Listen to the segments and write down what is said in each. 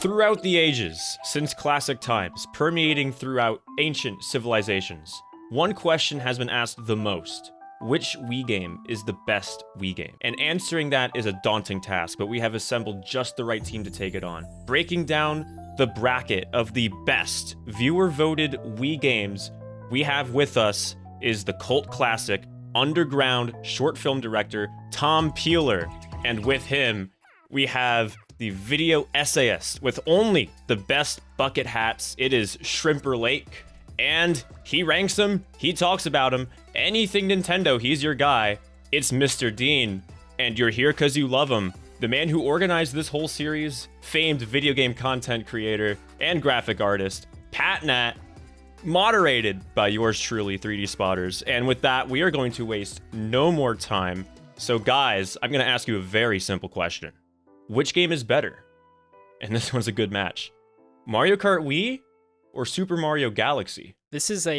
Throughout the ages, since classic times, permeating throughout ancient civilizations, one question has been asked the most. Which Wii game is the best Wii game? And answering that is a daunting task, but we have assembled just the right team to take it on. Breaking down the bracket of the best viewer-voted Wii games we have with us is the cult classic, underground short film director, Tom Peeler. And with him, we have the video essayist with only the best bucket hats. It is Shrimper Lake. And he ranks them, he talks about them. Anything Nintendo, he's your guy. It's Mr. Dean. And you're here because you love him. The man who organized this whole series, famed video game content creator and graphic artist, Pat Nat, moderated by yours truly, 3D Spotters. And with that, we are going to waste no more time. So guys, I'm going to ask you a very simple question. Which game is better? And this one's a good match. Mario Kart Wii or Super Mario Galaxy? This is a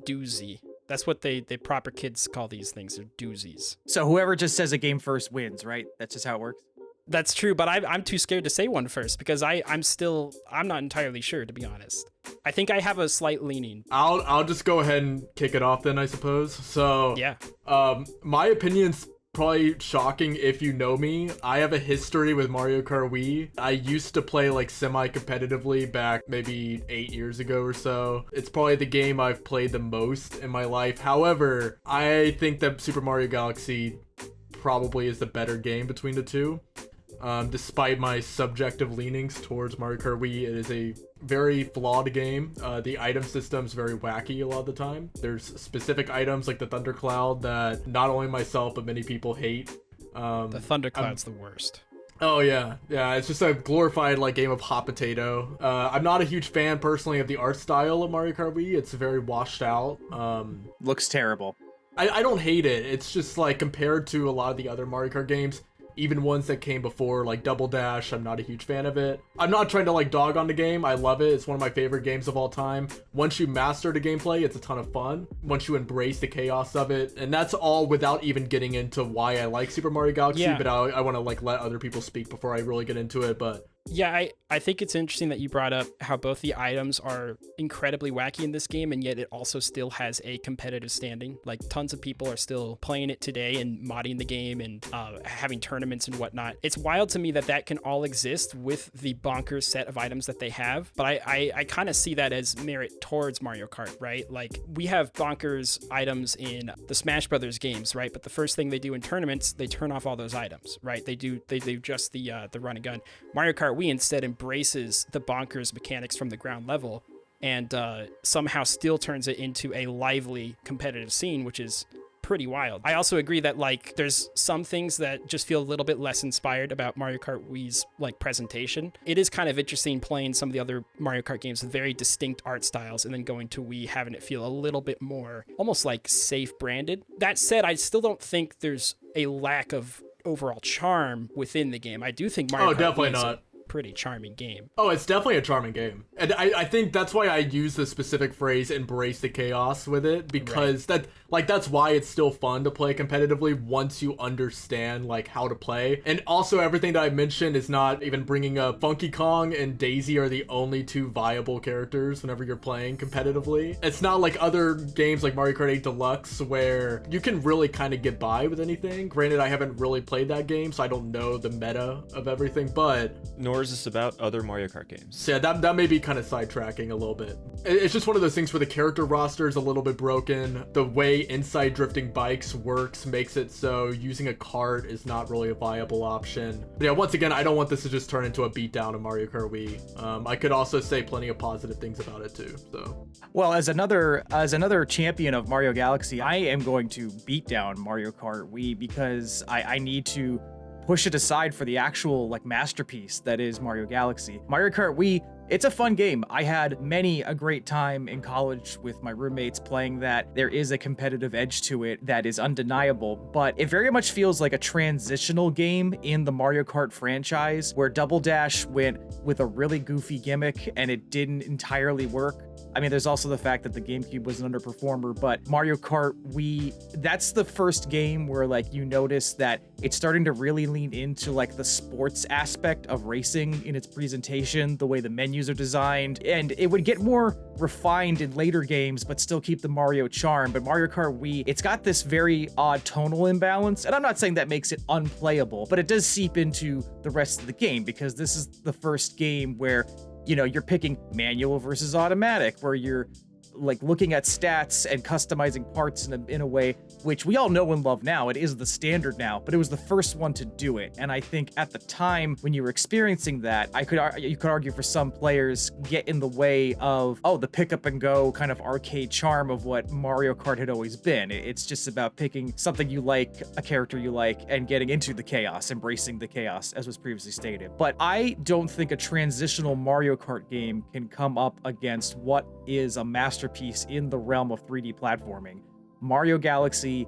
doozy. That's what the proper kids call these things. They're doozies. So whoever just says a game first wins, right? That's just how it works. That's true, but I'm too scared to say one first because I'm not entirely sure, to be honest. I think I have a slight leaning. I'll just go ahead and kick it off then, I suppose. So yeah. My opinion's probably shocking if you know me. I have a history with Mario Kart Wii. I used to play like semi-competitively back maybe 8 years ago or so. It's probably the game I've played the most in my life. However, I think that Super Mario Galaxy probably is the better game between the two. Despite my subjective leanings towards Mario Kart Wii, it is a very flawed game. The item system's very wacky a lot of the time. There's specific items like the Thundercloud that not only myself but many people hate. The Thundercloud's the worst. Oh yeah, it's just a glorified like game of hot potato. I'm not a huge fan personally of the art style of Mario Kart Wii. It's very washed out. Looks terrible. I don't hate it. It's just like compared to a lot of the other Mario Kart games, even ones that came before, like Double Dash, I'm not a huge fan of it. I'm not trying to like dog on the game. I love it. It's one of my favorite games of all time. Once you master the gameplay, it's a ton of fun. Once you embrace the chaos of it, and that's all without even getting into why I like Super Mario Galaxy. Yeah. But I want to like let other people speak before I really get into it. But yeah, I think it's interesting that you brought up how both the items are incredibly wacky in this game, and yet it also still has a competitive standing. Like, tons of people are still playing it today and modding the game and having tournaments and whatnot. It's wild to me that that can all exist with the bonkers set of items that they have, but I kind of see that as merit towards Mario Kart, right? Like, we have bonkers items in the Smash Brothers games, right? But the first thing they do in tournaments, they turn off all those items, right? They do just the run and gun. Mario Kart Wii instead embraces the bonkers mechanics from the ground level and somehow still turns it into a lively competitive scene, which is pretty wild. I also agree that like there's some things that just feel a little bit less inspired about Mario Kart Wii's like presentation. It is kind of interesting playing some of the other Mario Kart games with very distinct art styles and then going to Wii having it feel a little bit more almost like safe branded. That said, I still don't think there's a lack of overall charm within the game. I do think Mario Kart definitely Wii is not. Pretty charming game. Oh, it's definitely a charming game. And I think that's why I use the specific phrase embrace the chaos with it, because that's why it's still fun to play competitively once you understand like how to play. And also everything that I mentioned is not even bringing up Funky Kong and Daisy are the only two viable characters whenever you're playing competitively. It's not like other games like Mario Kart 8 Deluxe where you can really kind of get by with anything. Granted, I haven't really played that game, so I don't know the meta of everything, but Nor is this about other Mario Kart games. So yeah, that may be kind of sidetracking a little bit. It's just one of those things where the character roster is a little bit broken. The way inside drifting bikes works makes it so using a cart is not really a viable option. But yeah, once again, I don't want this to just turn into a beatdown of Mario Kart Wii. I could also say plenty of positive things about it too. So, well, as another champion of Mario Galaxy, I am going to beat down Mario Kart Wii because I need to push it aside for the actual like masterpiece that is Mario Galaxy. Mario Kart Wii, it's a fun game. I had many a great time in college with my roommates playing that. There is a competitive edge to it that is undeniable, but it very much feels like a transitional game in the Mario Kart franchise where Double Dash went with a really goofy gimmick and it didn't entirely work. I mean, there's also the fact that the GameCube was an underperformer, but Mario Kart Wii, that's the first game where like you notice that it's starting to really lean into like the sports aspect of racing in its presentation, the way the menus are designed, and it would get more refined in later games, but still keep the Mario charm. But Mario Kart Wii, it's got this very odd tonal imbalance, and I'm not saying that makes it unplayable, but it does seep into the rest of the game because this is the first game where, you know, you're picking manual versus automatic, where you're like looking at stats and customizing parts in a way which we all know and love now. It is the standard now, but it was the first one to do it. And I think at the time when you were experiencing that, you could argue for some players get in the way of, the pick up and go kind of arcade charm of what Mario Kart had always been. It's just about picking something you like, a character you like, and getting into the chaos, embracing the chaos, as was previously stated. But I don't think a transitional Mario Kart game can come up against what is a masterpiece in the realm of 3D platforming. Mario Galaxy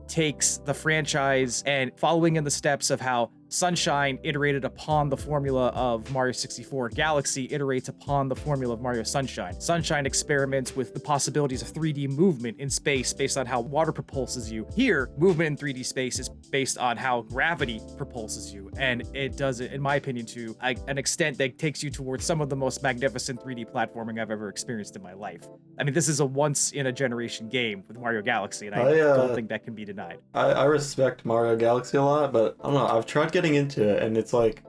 takes the franchise and, following in the steps of how Sunshine iterated upon the formula of Mario 64, Galaxy iterates upon the formula of Mario Sunshine. Sunshine experiments with the possibilities of 3D movement in space based on how water propulses you. Here, movement in 3D space is based on how gravity propulses you, and it does it, in my opinion, to an extent that takes you towards some of the most magnificent 3D platforming I've ever experienced in my life. I mean, this is a once-in-a-generation game with Mario Galaxy, and I don't think that can be denied. I respect Mario Galaxy a lot, but I don't know, I've tried getting into it, and it's like,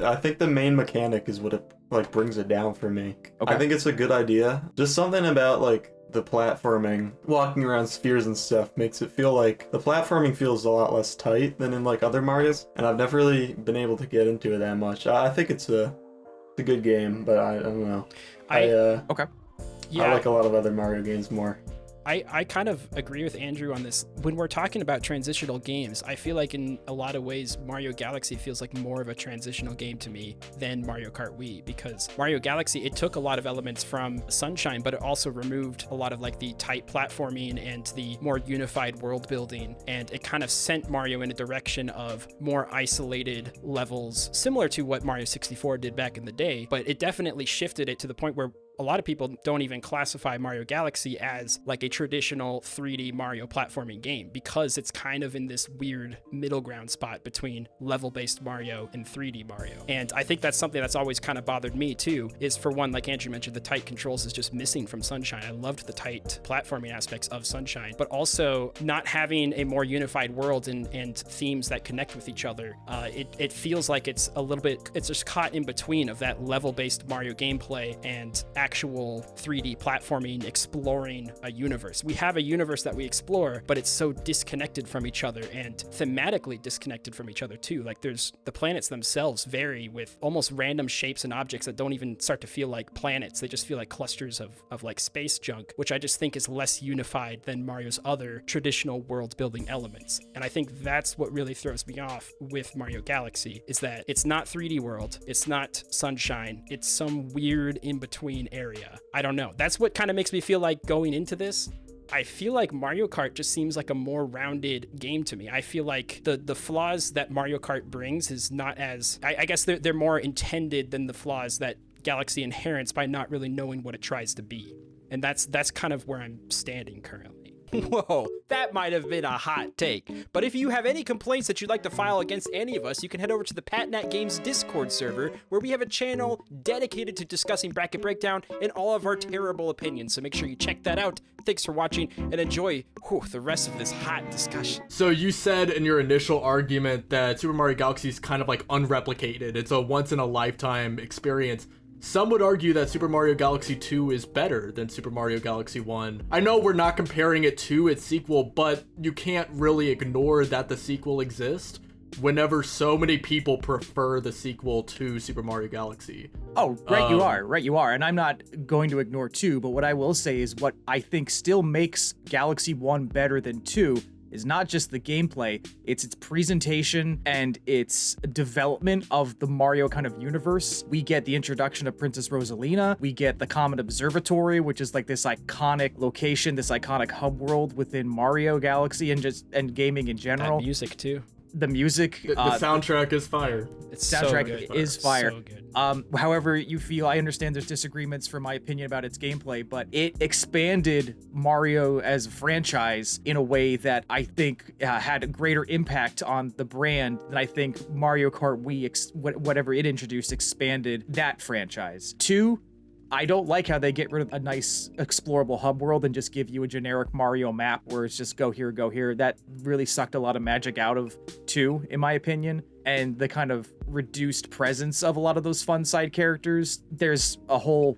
I think the main mechanic is what it like brings it down for me. Okay. I think it's a good idea. Just something about like the platforming, walking around spheres and stuff, makes it feel like the platforming feels a lot less tight than in like other Marios, and I've never really been able to get into it that much. I think it's a good game, but I don't know. Okay. Yeah. I like a lot of other Mario games more. I kind of agree with Andrew on this. When we're talking about transitional games, I feel like in a lot of ways, Mario Galaxy feels like more of a transitional game to me than Mario Kart Wii, because Mario Galaxy, it took a lot of elements from Sunshine, but it also removed a lot of like the tight platforming and the more unified world building. And it kind of sent Mario in a direction of more isolated levels, similar to what Mario 64 did back in the day, but it definitely shifted it to the point where a lot of people don't even classify Mario Galaxy as like a traditional 3D Mario platforming game, because it's kind of in this weird middle ground spot between level-based Mario and 3D Mario. And I think that's something that's always kind of bothered me too, is for one, like Andrew mentioned, the tight controls is just missing from Sunshine. I loved the tight platforming aspects of Sunshine, but also not having a more unified world and themes that connect with each other. It feels like it's a little bit, it's just caught in between of that level-based Mario gameplay and actual 3D platforming, exploring a universe. We have a universe that we explore, but it's so disconnected from each other and thematically disconnected from each other too. Like there's the planets themselves vary with almost random shapes and objects that don't even start to feel like planets. They just feel like clusters of like space junk, which I just think is less unified than Mario's other traditional world building elements. And I think that's what really throws me off with Mario Galaxy, is that it's not 3D World, it's not Sunshine, it's some weird in-between area. I don't know. That's what kind of makes me feel like going into this, I feel like Mario Kart just seems like a more rounded game to me. I feel like the flaws that Mario Kart brings is not as, I guess they're more intended than the flaws that Galaxy inherits by not really knowing what it tries to be. And that's kind of where I'm standing currently. Whoa, that might have been a hot take. But if you have any complaints that you'd like to file against any of us, you can head over to the PatNat Games Discord server, where we have a channel dedicated to discussing Bracket Breakdown and all of our terrible opinions. So make sure you check that out. Thanks for watching and enjoy the rest of this hot discussion. So you said in your initial argument that Super Mario Galaxy is kind of like unreplicated. It's a once-in-a-lifetime experience. Some would argue that Super Mario Galaxy 2 is better than Super Mario Galaxy 1. I know we're not comparing it to its sequel, but you can't really ignore that the sequel exists whenever so many people prefer the sequel to Super Mario Galaxy. Oh, right you are. And I'm not going to ignore 2, but what I will say is what I think still makes Galaxy 1 better than 2 is not just the gameplay, it's its presentation and its development of the Mario kind of universe. We get the introduction of Princess Rosalina, we get the Comet Observatory, which is like this iconic location, this iconic hub world within Mario Galaxy and gaming in general. And music too. The music, The soundtrack is fire. It's soundtrack so good. is fire. So good. However you feel, I understand there's disagreements for my opinion about its gameplay, but it expanded Mario as a franchise in a way that I think had a greater impact on the brand than I think Mario Kart Wii, whatever it introduced, expanded that franchise. 2, I don't like how they get rid of a nice explorable hub world and just give you a generic Mario map where it's just go here, go here. That really sucked a lot of magic out of 2, in my opinion. And the kind of reduced presence of a lot of those fun side characters. There's a whole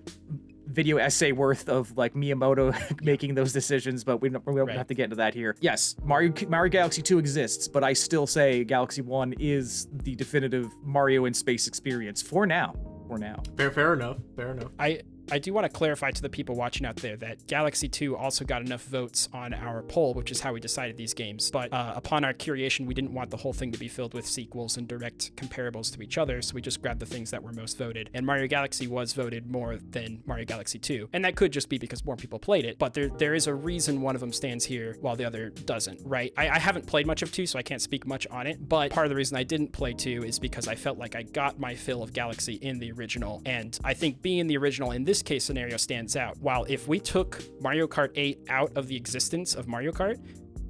video essay worth of like Miyamoto making those decisions, but we don't have to get into that here. Yes, Mario Galaxy 2 exists, but I still say Galaxy 1 is the definitive Mario in space experience for now. Fair enough. I do want to clarify to the people watching out there that Galaxy 2 also got enough votes on our poll, which is how we decided these games. But upon our curation, we didn't want the whole thing to be filled with sequels and direct comparables to each other, so we just grabbed the things that were most voted. And Mario Galaxy was voted more than Mario Galaxy 2. And that could just be because more people played it, but there is a reason one of them stands here while the other doesn't, right? I haven't played much of 2, so I can't speak much on it, but part of the reason I didn't play 2 is because I felt like I got my fill of Galaxy in the original, and I think being the original in this case scenario stands out. While if we took Mario Kart 8 out of the existence of Mario Kart,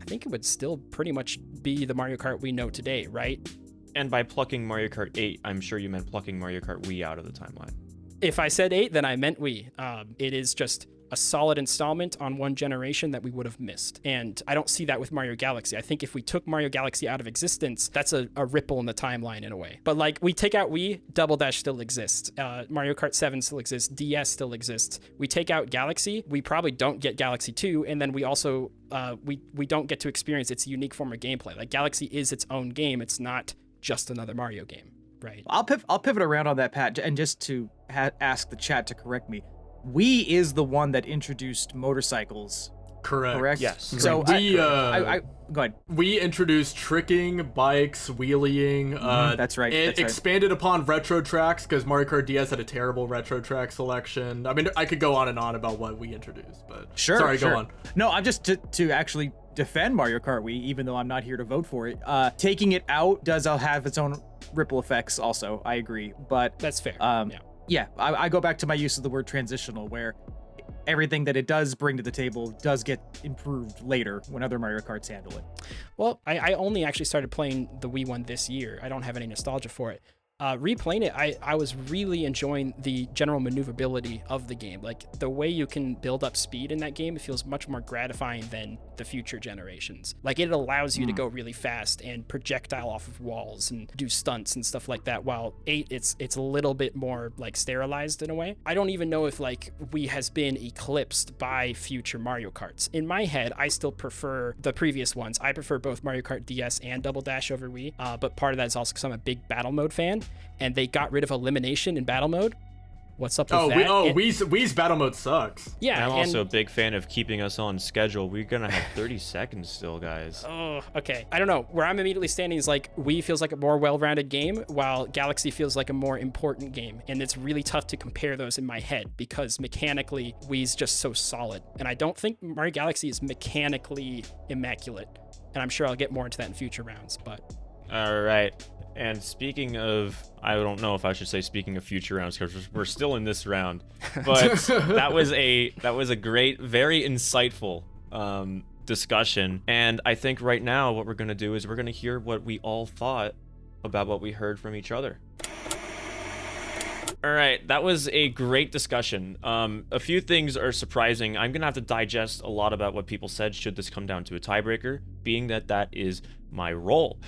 I think it would still pretty much be the Mario Kart we know today, right? And by plucking Mario Kart 8, I'm sure you meant plucking Mario Kart Wii out of the timeline. If I said 8, then I meant Wii. It is just a solid installment on one generation that we would have missed. And I don't see that with Mario Galaxy. I think if we took Mario Galaxy out of existence, that's a ripple in the timeline in a way. But like, we take out Wii, Double Dash still exists. Mario Kart 7 still exists. DS still exists. We take out Galaxy, we probably don't get Galaxy 2, and then we also, we don't get to experience its unique form of gameplay. Like, Galaxy is its own game. It's not just another Mario game, right? I'll pivot around on that, Pat, and just to ask the chat to correct me. Wii is the one that introduced motorcycles. Correct? Yes. So We I go ahead. We introduced tricking, bikes, wheeling. That's right. It expanded upon retro tracks because Mario Kart DS had a terrible retro track selection. I mean, I could go on and on about what we introduced, but sorry, go on. No, I'm just to actually defend Mario Kart Wii, even though I'm not here to vote for it. Taking it out does have its own ripple effects. Also, I agree, but That's fair. yeah, I go back to my use of the word transitional, where everything that it does bring to the table does get improved later when other Mario Karts handle it. Well, I only actually started playing the Wii one this year. I don't have any nostalgia for it. Replaying it, I was really enjoying the general maneuverability of the game. Like, the way you can build up speed in that game, it feels much more gratifying than the future generations. Like, it allows you to go really fast and projectile off of walls and do stunts and stuff like that, while 8, it's a little bit more, like, sterilized in a way. I don't even know if, like, Wii has been eclipsed by future Mario Karts. In my head, I still prefer the previous ones. I prefer both Mario Kart DS and Double Dash over Wii, but part of that is also because I'm a big battle mode fan, and they got rid of elimination in battle mode. What's up with that? Wii's battle mode sucks. Yeah, I'm also a big fan of keeping us on schedule. We're gonna have 30 seconds still, guys. Oh, okay. I don't know. Where I'm immediately standing is like, Wii feels like a more well-rounded game, while Galaxy feels like a more important game. And it's really tough to compare those in my head because mechanically, Wii's just so solid. And I don't think Mario Galaxy is mechanically immaculate. And I'm sure I'll get more into that in future rounds, but... All right. And speaking of, I don't know if I should say speaking of future rounds because we're still in this round, but that was a great, very insightful discussion. And I think right now what we're gonna do is we're gonna hear what we all thought about what we heard from each other. All right, that was a great discussion. A few things are surprising. I'm gonna have to digest a lot about what people said should this come down to a tiebreaker, being that is my role.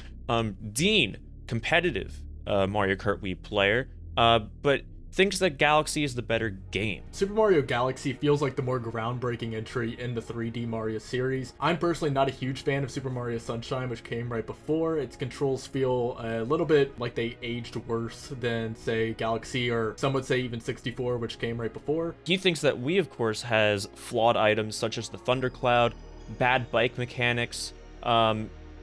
Dean, competitive Mario Kart Wii player, but thinks that Galaxy is the better game. Super Mario Galaxy feels like the more groundbreaking entry in the 3D Mario series. I'm personally not a huge fan of Super Mario Sunshine, which came right before. Its controls feel a little bit like they aged worse than, say, Galaxy, or some would say even 64, which came right before. He thinks that Wii, of course, has flawed items such as the Thundercloud, bad bike mechanics,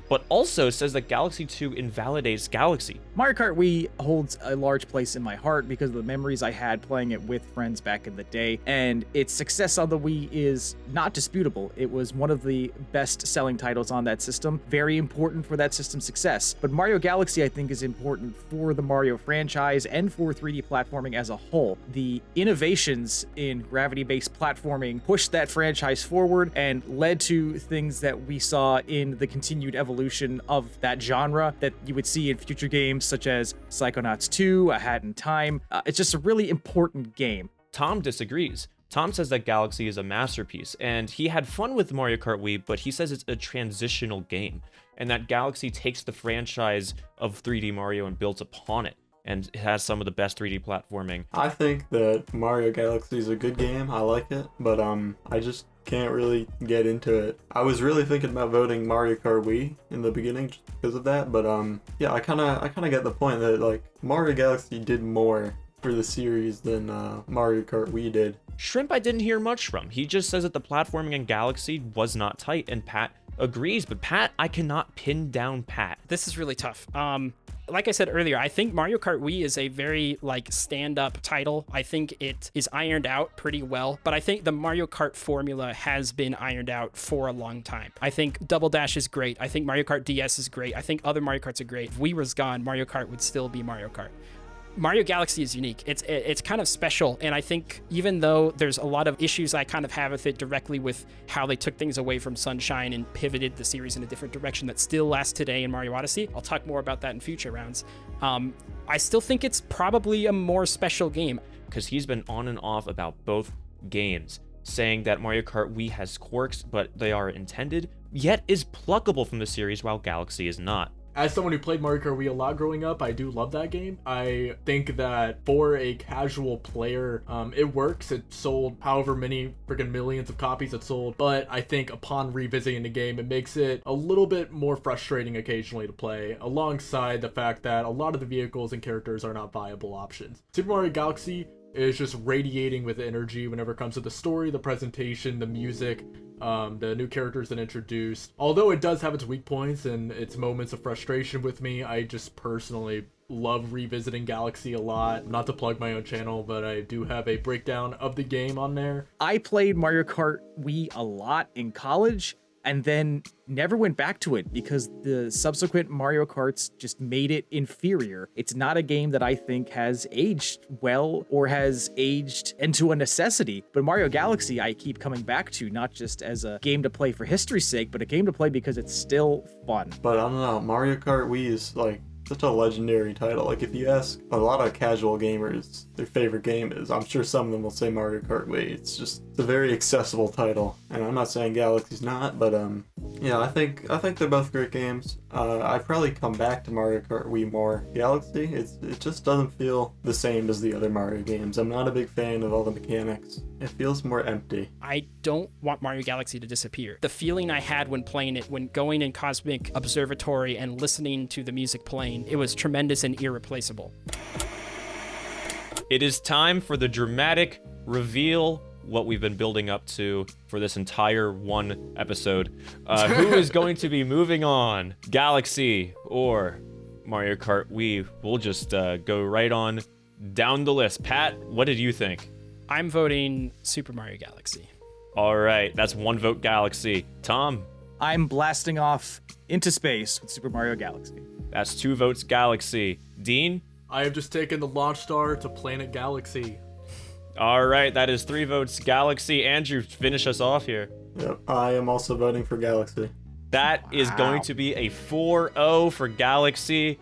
but also says that Galaxy 2 invalidates Galaxy. Mario Kart Wii holds a large place in my heart because of the memories I had playing it with friends back in the day, and its success on the Wii is not disputable. It was one of the best-selling titles on that system, very important for that system's success. But Mario Galaxy, I think, is important for the Mario franchise and for 3D platforming as a whole. The innovations in gravity-based platforming pushed that franchise forward and led to things that we saw in the continued evolution of that genre that you would see in future games such as Psychonauts 2, A Hat in Time. It's just a really important game. Tom disagrees. Tom says that Galaxy is a masterpiece, and he had fun with Mario Kart Wii, but he says it's a transitional game, and that Galaxy takes the franchise of 3D Mario and builds upon it, and it has some of the best 3D platforming. I think that Mario Galaxy is a good game. I like it, but I just can't really get into it. I was really thinking about voting Mario Kart Wii in the beginning just because of that, but yeah, I kind of get the point that like Mario Galaxy did more for the series than Mario Kart Wii did. Shrimp I didn't hear much from. He just says that the platforming in Galaxy was not tight, and Pat agrees, but Pat, I cannot pin down Pat. This is really tough. Like I said earlier, I think Mario Kart Wii is a very stand-up title. I think it is ironed out pretty well, but I think the Mario Kart formula has been ironed out for a long time. I think Double Dash is great. I think Mario Kart DS is great. I think other Mario Karts are great. If Wii was gone, Mario Kart would still be Mario Kart. Mario Galaxy is unique. It's kind of special, and I think even though there's a lot of issues I kind of have with it directly with how they took things away from Sunshine and pivoted the series in a different direction that still lasts today in Mario Odyssey, I'll talk more about that in future rounds. I still think it's probably a more special game. Because he's been on and off about both games, saying that Mario Kart Wii has quirks, but they are intended, yet is pluckable from the series while Galaxy is not. As someone who played Mario Kart Wii a lot growing up, I do love that game. I think that for a casual player, it works. It sold however many freaking millions of copies it sold, but I think upon revisiting the game, it makes it a little bit more frustrating occasionally to play, alongside the fact that a lot of the vehicles and characters are not viable options. Super Mario Galaxy is just radiating with energy whenever it comes to the story, the presentation, the music, the new characters that introduced. Although it does have its weak points and its moments of frustration with me, I just personally love revisiting Galaxy a lot. Not to plug my own channel, but I do have a breakdown of the game on there. I played Mario Kart Wii a lot in college and then never went back to it because the subsequent Mario Karts just made it inferior. It's not a game that I think has aged well or has aged into a necessity. But Mario Galaxy, I keep coming back to, not just as a game to play for history's sake, but a game to play because it's still fun. But I don't know, Mario Kart Wii is like such a legendary title. Like if you ask a lot of casual gamers their favorite game is, I'm sure some of them will say Mario Kart Wii. It's a very accessible title, and I'm not saying Galaxy's not, but yeah, I think they're both great games. I probably come back to Mario Kart Wii more. Galaxy, it just doesn't feel the same as the other Mario games. I'm not a big fan of all the mechanics. It feels more empty. I don't want Mario Galaxy to disappear. The feeling I had when playing it, when going in Cosmic Observatory and listening to the music playing, it was tremendous and irreplaceable. It is time for the dramatic reveal, what we've been building up to for this entire one episode. Who is going to be moving on? Galaxy or Mario Kart Wii? We'll just go right on down the list. Pat, what did you think? I'm voting Super Mario Galaxy. All right, that's one vote Galaxy. Tom? I'm blasting off into space with Super Mario Galaxy. That's 2 votes Galaxy. Dean? I have just taken the launch star to Planet Galaxy. All right, that is 3 votes Galaxy. Andrew, finish us off here. Yep, I am also voting for Galaxy. That is going to be a 4-0 for Galaxy.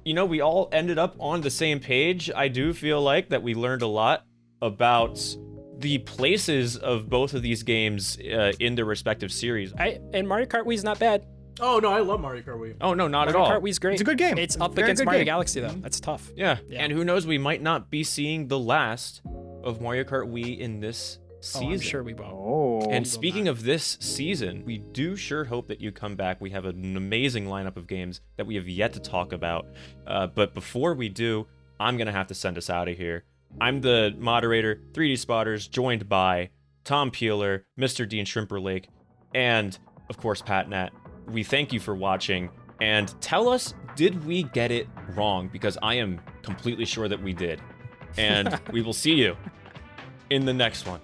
You know, we all ended up on the same page. I do feel like that we learned a lot about the places of both of these games in their respective series. And Mario Kart Wii is not bad. Oh no, I love Mario Kart Wii. Oh no, not Mario at all. Kart Wii's great. It's a good game. It's up Very against good Mario game. Galaxy though. That's tough. Yeah. Yeah. And who knows, we might not be seeing the last of Mario Kart Wii in this season. Oh, I'm sure we will. Oh. And speaking of this season, we do sure hope that you come back. We have an amazing lineup of games that we have yet to talk about. But before we do, I'm going to have to send us out of here. I'm the moderator, 3D Spotters, joined by Tom Peeler, Mr. Dean Shrimper-Lake, and, of course, Pat Nat. We thank you for watching, and tell us, did we get it wrong? Because I am completely sure that we did. And we will see you in the next one.